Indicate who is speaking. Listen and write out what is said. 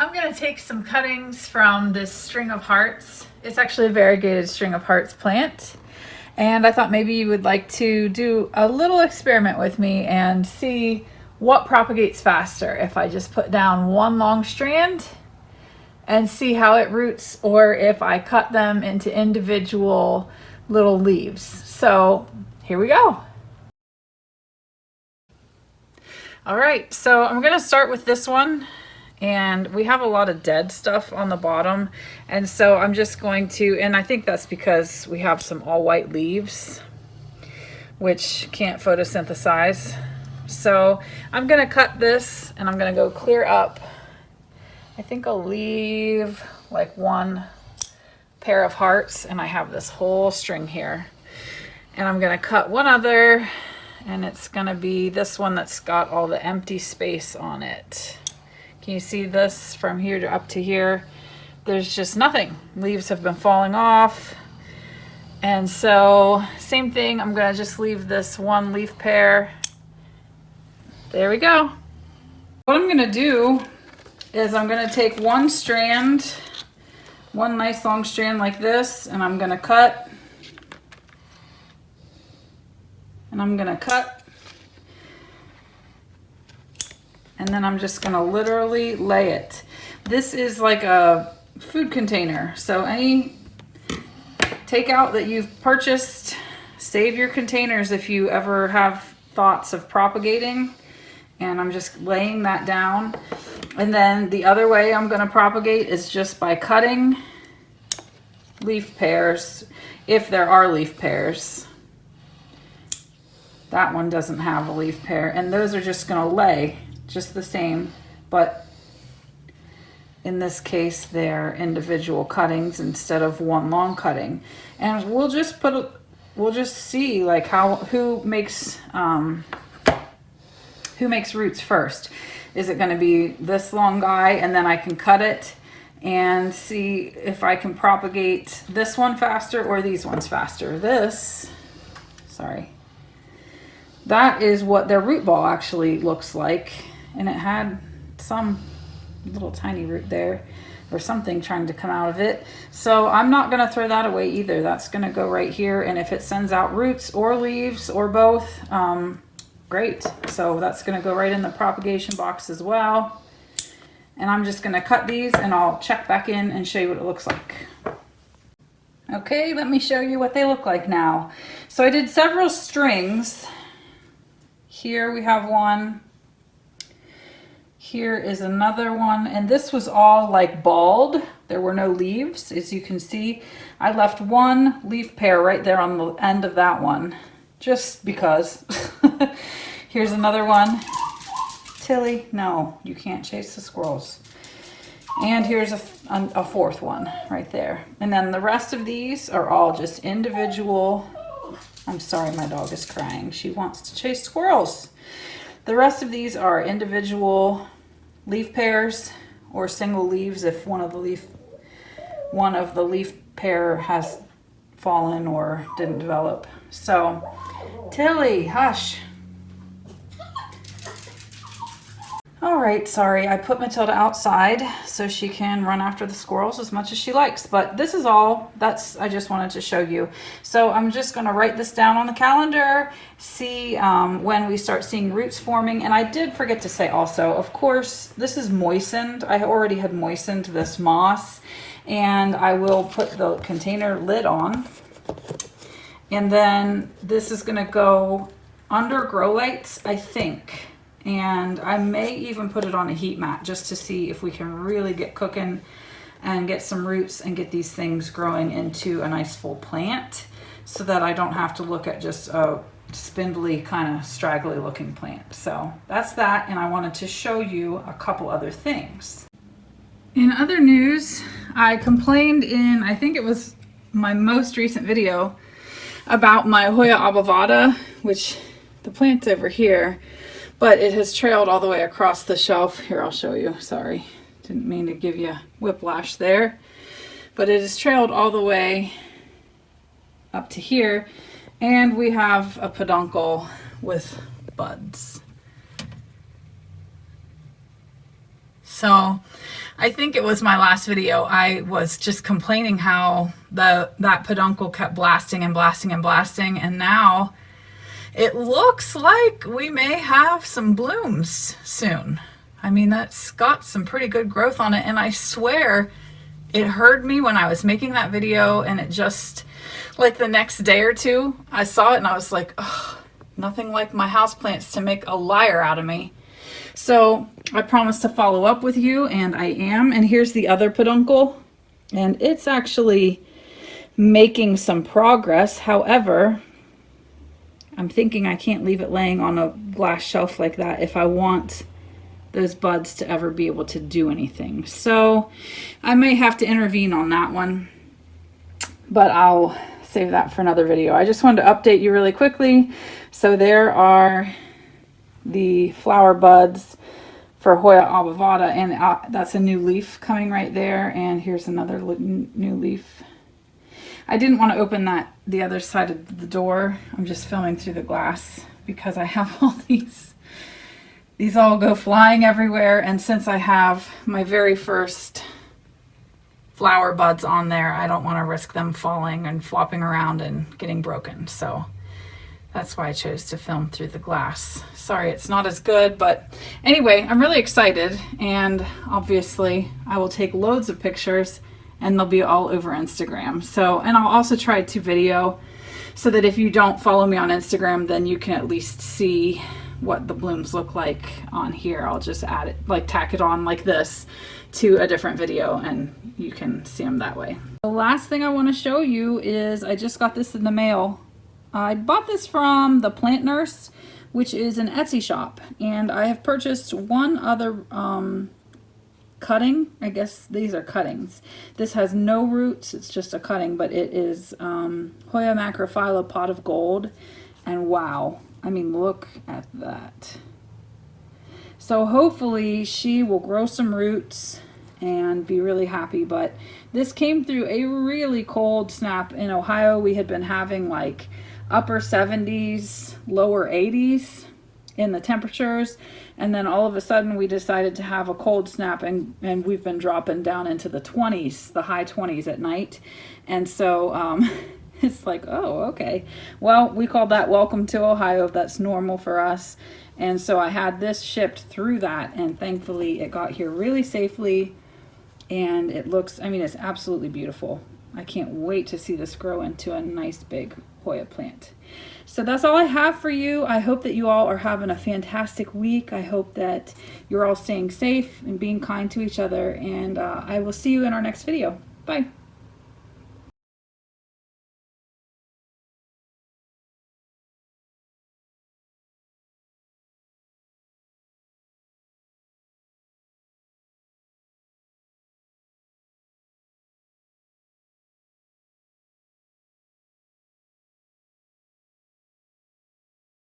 Speaker 1: I'm going to take some cuttings from this string of hearts. It's actually a variegated string of hearts plant. And I thought maybe you would like to do a little experiment with me and see what propagates faster if I just put down one long strand and see how it roots, or if I cut them into individual little leaves. So here we go. All right, so I'm going to start with this one. And we have a lot of dead stuff on the bottom, and so I'm just going to, and I think that's because we have some all white leaves which can't photosynthesize. So I'm gonna cut this and I'm gonna go clear up. I think I'll leave like one pair of hearts, and I have this whole string here, and I'm gonna cut one other, and it's gonna be this one that's got all the empty space on it. Can you see this from here to up to here? There's just nothing. Leaves have been falling off. And so same thing, I'm gonna just leave this one leaf pair. There we go. What I'm gonna do is I'm gonna take one strand, one nice long strand like this, and I'm gonna cut. And I'm gonna cut. And then I'm just gonna literally lay it. This is like a food container. So any takeout that you've purchased, save your containers if you ever have thoughts of propagating. And I'm just laying that down. And then the other way I'm gonna propagate is just by cutting leaf pairs, if there are leaf pairs. That one doesn't have a leaf pair, and those are just gonna lay just the same, but in this case they're individual cuttings instead of one long cutting. And we'll just see like who makes roots first. Is it going to be this long guy, and then I can cut it and see if I can propagate this one faster or these ones faster? That is what their root ball actually looks like. And it had some little tiny root there or something trying to come out of it. So I'm not gonna throw that away either. That's gonna go right here. And if it sends out roots or leaves or both, great. So that's gonna go right in the propagation box as well. And I'm just gonna cut these and I'll check back in and show you what it looks like. Okay, let me show you what they look like now. So I did several strings. Here we have one. Here is another one, and this was all like balled. There were no leaves, as you can see. I left one leaf pair right there on the end of that one, just because. Here's another one. Tilly, no, you can't chase the squirrels. And here's a fourth one right there. And then the rest of these are all just individual. I'm sorry, my dog is crying. She wants to chase squirrels. The rest of these are individual leaf pairs or single leaves if one of the leaf pair has fallen or didn't develop. So, Tilly, hush. All right, sorry, I put Matilda outside so she can run after the squirrels as much as she likes, but this is all I just wanted to show you. So I'm just gonna write this down on the calendar, see when we start seeing roots forming. And I did forget to say also, of course, this is moistened. I already had moistened this moss, and I will put the container lid on. And then this is gonna go under grow lights, I think. And I may even put it on a heat mat just to see if we can really get cooking and get some roots and get these things growing into a nice full plant, so that I don't have to look at just a spindly kind of straggly looking plant. So that's that, and I wanted to show you a couple other things. In other news, I complained in, I think it was my most recent video, about my Hoya obovata, which the plant's over here, but it has trailed all the way across the shelf. Here, I'll show you. Sorry, didn't mean to give you whiplash there. But it has trailed all the way up to here. And we have a peduncle with buds. So I think it was my last video. I was just complaining how that peduncle kept blasting and blasting and blasting, and now it looks like we may have some blooms soon. I mean, that's got some pretty good growth on it, and I swear it heard me when I was making that video, and it just, like the next day or two, I saw it and I was like, oh, nothing like my houseplants to make a liar out of me. So I promised to follow up with you, and I am. And here's the other peduncle, and it's actually making some progress. However, I'm thinking I can't leave it laying on a glass shelf like that if I want those buds to ever be able to do anything. So I may have to intervene on that one, but I'll save that for another video. I just wanted to update you really quickly. So there are the flower buds for Hoya obovata, and that's a new leaf coming right there, and here's another new leaf. I didn't want to open the other side of the door. I'm just filming through the glass because I have all these all go flying everywhere, and since I have my very first flower buds on there, I don't want to risk them falling and flopping around and getting broken. So that's why I chose to film through the glass. Sorry, it's not as good, but anyway, I'm really excited, and obviously I will take loads of pictures and they'll be all over Instagram. So, and I'll also try to video so that if you don't follow me on Instagram, then you can at least see what the blooms look like on here. I'll just add it, like tack it on like this to a different video, and you can see them that way. The last thing I want to show you is I just got this in the mail. I bought this from the Plant Nurse, which is an Etsy shop, and I have purchased one other cutting. I guess these are cuttings. This has no roots, it's just a cutting, but it is Hoya macrophylla pot of gold, and wow, I mean, look at that. So hopefully she will grow some roots and be really happy. But this came through a really cold snap in Ohio. We had been having like upper 70s, lower 80s in the temperatures, and then all of a sudden we decided to have a cold snap, and we've been dropping down into the 20s, the high 20s at night. And so it's like, oh, okay. Well, we call that welcome to Ohio. That's normal for us. And so I had this shipped through that, and thankfully it got here really safely. And it looks, I mean, it's absolutely beautiful. I can't wait to see this grow into a nice big Hoya plant. So that's all I have for you. I hope that you all are having a fantastic week. I hope that you're all staying safe and being kind to each other. And I will see you in our next video. Bye.